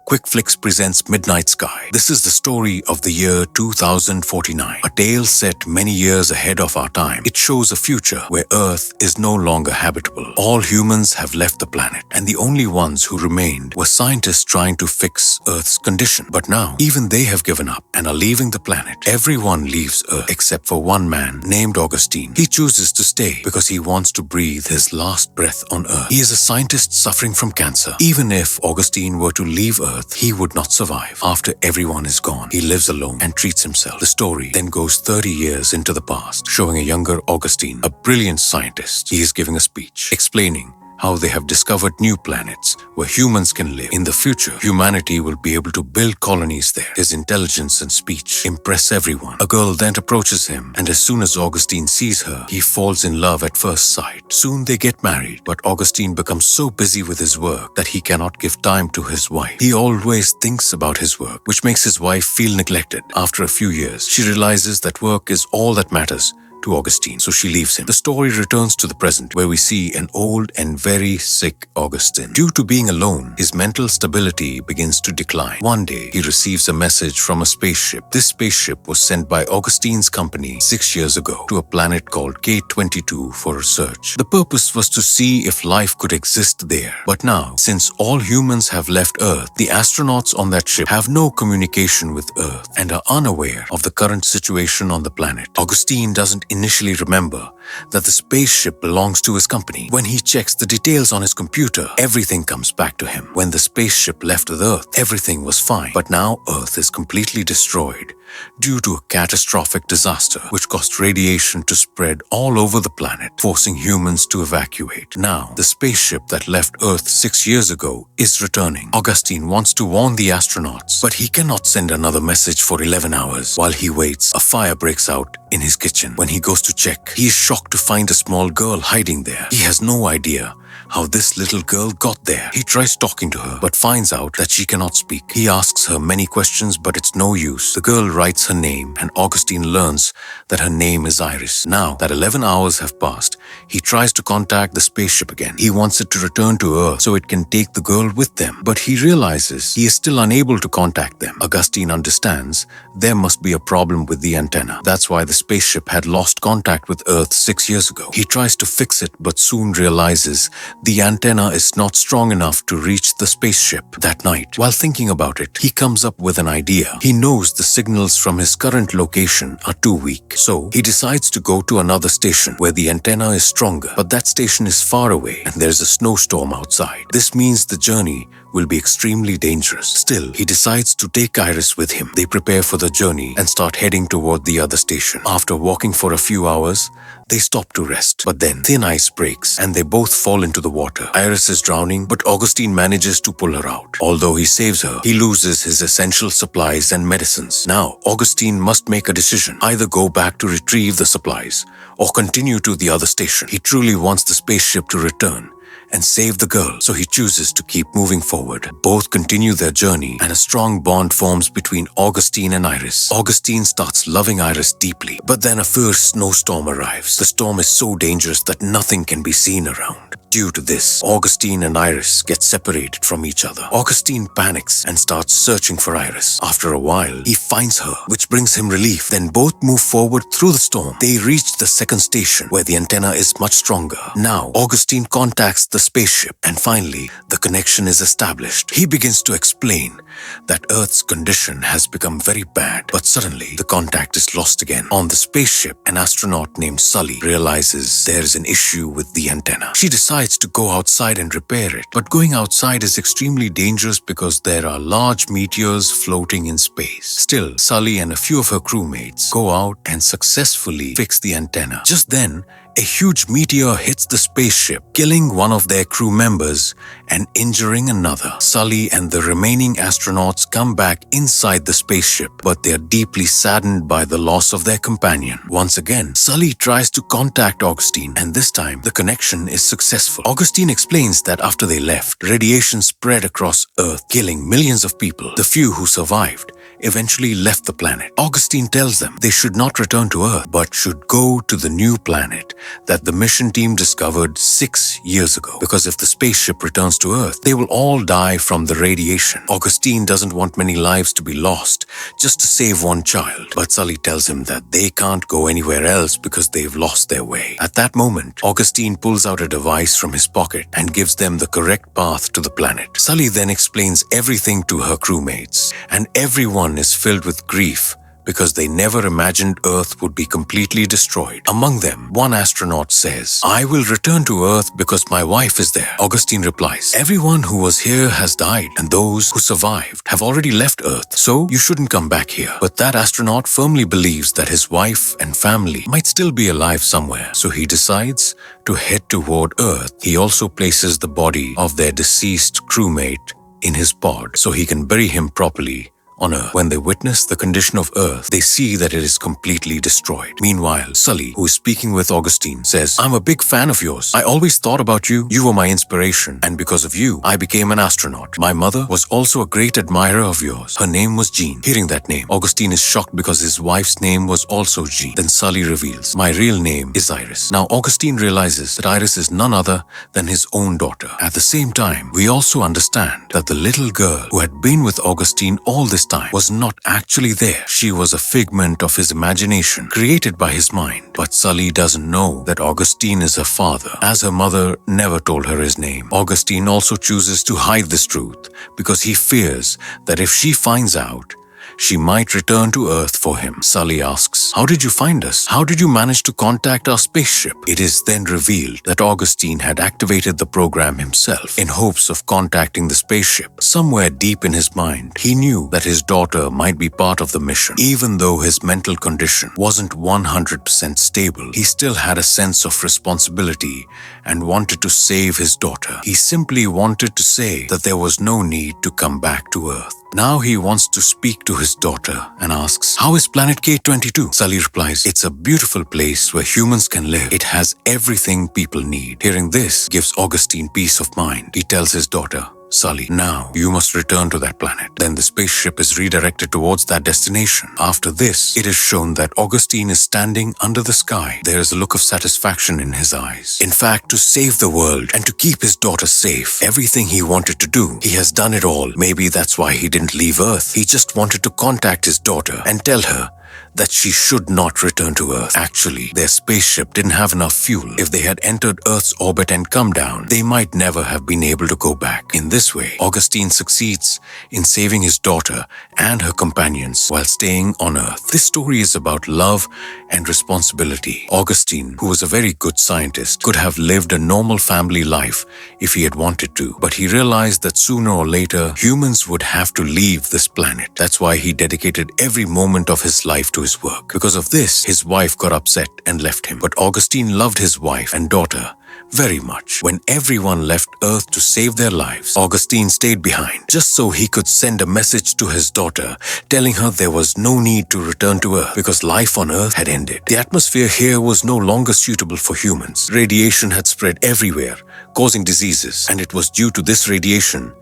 Quick Flicks presents Midnight Sky. This is the story of the year 2049, a tale set many years ahead of our time. It shows a future where Earth is no longer habitable. All humans have left the planet, and the only ones who remained were scientists trying to fix Earth's condition. But now, even they have given up and are leaving the planet. Everyone leaves Earth except for one man named Augustine. He chooses to stay because he wants to breathe his last breath on Earth. He is a scientist suffering from cancer. Even if Augustine were to leave Earth, he would not survive. After everyone is gone, he lives alone and treats himself. The story then goes 30 years into the past, showing a younger Augustine, a brilliant scientist. He is giving a speech explaining how they have discovered new planets where humans can live. In the future, humanity will be able to build colonies there. His intelligence and speech impress everyone. A girl then approaches him, and as soon as Augustine sees her, he falls in love at first sight. Soon they get married, but Augustine becomes so busy with his work that he cannot give time to his wife. He always thinks about his work, which makes his wife feel neglected. After a few years, she realizes that work is all that matters to Augustine, so she leaves him. The story returns to the present, where we see an old and very sick Augustine. Due to being alone, his mental stability begins to decline. One day, he receives a message from a spaceship. This spaceship was sent by Augustine's company 6 years ago to a planet called K22 for research. The purpose was to see if life could exist there. But now, since all humans have left Earth, the astronauts on that ship have no communication with Earth and are unaware of the current situation on the planet. Augustine doesn't initially remember that the spaceship belongs to his company. When he checks the details on his computer, everything comes back to him. When the spaceship left Earth, everything was fine. But now Earth is completely destroyed due to a catastrophic disaster which caused radiation to spread all over the planet, forcing humans to evacuate. Now, the spaceship that left Earth 6 years ago is returning. Augustine wants to warn the astronauts, but he cannot send another message for 11 hours. While he waits, a fire breaks out in his kitchen. When he goes to check, he is shocked to find a small girl hiding there. He has no idea how this little girl got there. He tries talking to her, but finds out that she cannot speak. He asks her many questions, but it's no use. The girl writes her name, and Augustine learns that her name is Iris. Now that 11 hours have passed, he tries to contact the spaceship again. He wants it to return to Earth so it can take the girl with them, but he realizes he is still unable to contact them. Augustine understands there must be a problem with the antenna. That's why the spaceship had lost contact with Earth 6 years ago. He tries to fix it, but soon realizes the antenna is not strong enough to reach the spaceship. That night, while thinking about it, he comes up with an idea. He knows the signals from his current location are too weak, so he decides to go to another station where the antenna is stronger. But that station is far away, and there's a snowstorm outside. This means the journey will be extremely dangerous. Still, he decides to take Iris with him. They prepare for the journey and start heading toward the other station. After walking for a few hours, they stop to rest. But then, thin ice breaks and they both fall into the water. Iris is drowning, but Augustine manages to pull her out. Although he saves her, he loses his essential supplies and medicines. Now, Augustine must make a decision. Either go back to retrieve the supplies or continue to the other station. He truly wants the spaceship to return and save the girl, so he chooses to keep moving forward. Both continue their journey, and a strong bond forms between Augustine and Iris. Augustine starts loving Iris deeply, but then a fierce snowstorm arrives. The storm is so dangerous that nothing can be seen around. Due to this, Augustine and Iris get separated from each other. Augustine panics and starts searching for Iris. After a while, he finds her, which brings him relief. Then both move forward through the storm. They reach the second station, where the antenna is much stronger. Now, Augustine contacts the spaceship, and finally, the connection is established. He begins to explain that Earth's condition has become very bad, but suddenly, the contact is lost again. On the spaceship, an astronaut named Sully realizes there is an issue with the antenna. She decides to go outside and repair it, but going outside is extremely dangerous because there are large meteors floating in space. Still, Sully and a few of her crewmates go out and successfully fix the antenna. Just then, a huge meteor hits the spaceship, killing one of their crew members and injuring another. Sully and the remaining astronauts come back inside the spaceship, but they are deeply saddened by the loss of their companion. Once again, Sully tries to contact Augustine, and this time the connection is successful. Augustine explains that after they left, radiation spread across Earth, killing millions of people. The few who survived eventually left the planet. Augustine tells them they should not return to Earth, but should go to the new planet that the mission team discovered 6 years ago. Because if the spaceship returns to Earth, they will all die from the radiation. Augustine doesn't want many lives to be lost just to save one child. But Sully tells him that they can't go anywhere else because they've lost their way. At that moment, Augustine pulls out a device from his pocket and gives them the correct path to the planet. Sully then explains everything to her crewmates, and everyone is filled with grief because they never imagined Earth would be completely destroyed. Among them, one astronaut says, "I will return to Earth because my wife is there." Augustine replies, "Everyone who was here has died, and those who survived have already left Earth, so you shouldn't come back here." But that astronaut firmly believes that his wife and family might still be alive somewhere, so he decides to head toward Earth. He also places the body of their deceased crewmate in his pod so he can bury him properly on Earth. When they witness the condition of Earth, they see that it is completely destroyed. Meanwhile, Sully, who is speaking with Augustine, says, "I'm a big fan of yours. I always thought about you. You were my inspiration, and because of you, I became an astronaut. My mother was also a great admirer of yours. Her name was Jean." Hearing that name, Augustine is shocked because his wife's name was also Jean. Then Sully reveals, "My real name is Iris." Now Augustine realizes that Iris is none other than his own daughter. At the same time, we also understand that the little girl who had been with Augustine all this time was not actually there. She was a figment of his imagination, created by his mind. But Sully doesn't know that Augustine is her father, as her mother never told her his name. Augustine also chooses to hide this truth because he fears that if she finds out, she might return to Earth for him. Sully asks, "How did you find us? How did you manage to contact our spaceship?" It is then revealed that Augustine had activated the program himself in hopes of contacting the spaceship. Somewhere deep in his mind, he knew that his daughter might be part of the mission. Even though his mental condition wasn't 100% stable, he still had a sense of responsibility and wanted to save his daughter. He simply wanted to say that there was no need to come back to Earth. Now he wants to speak to his daughter and asks, "How is planet K22? Sully replies, "It's a beautiful place where humans can live. It has everything people need." Hearing this gives Augustine peace of mind. He tells his daughter, "Sully, now you must return to that planet." Then the spaceship is redirected towards that destination. After this, it is shown that Augustine is standing under the sky. There is a look of satisfaction in his eyes. In fact, to save the world and to keep his daughter safe, everything he wanted to do, he has done it all. Maybe that's why he didn't leave Earth. He just wanted to contact his daughter and tell her that she should not return to Earth. Actually, their spaceship didn't have enough fuel. If they had entered Earth's orbit and come down, they might never have been able to go back. In this way, Augustine succeeds in saving his daughter and her companions while staying on Earth. This story is about love and responsibility. Augustine, who was a very good scientist, could have lived a normal family life if he had wanted to, but he realized that sooner or later, humans would have to leave this planet. That's why he dedicated every moment of his life to his work. Because of this, his wife got upset and left him. But Augustine loved his wife and daughter very much. When everyone left Earth to save their lives, Augustine stayed behind, just so he could send a message to his daughter, telling her there was no need to return to Earth because life on Earth had ended. The atmosphere here was no longer suitable for humans. Radiation had spread everywhere, causing diseases, and it was due to this radiation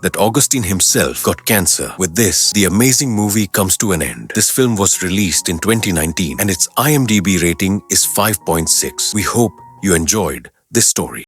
that Augustine himself got cancer. With this, the amazing movie comes to an end. This film was released in 2019 and its IMDb rating is 5.6. We hope you enjoyed this story.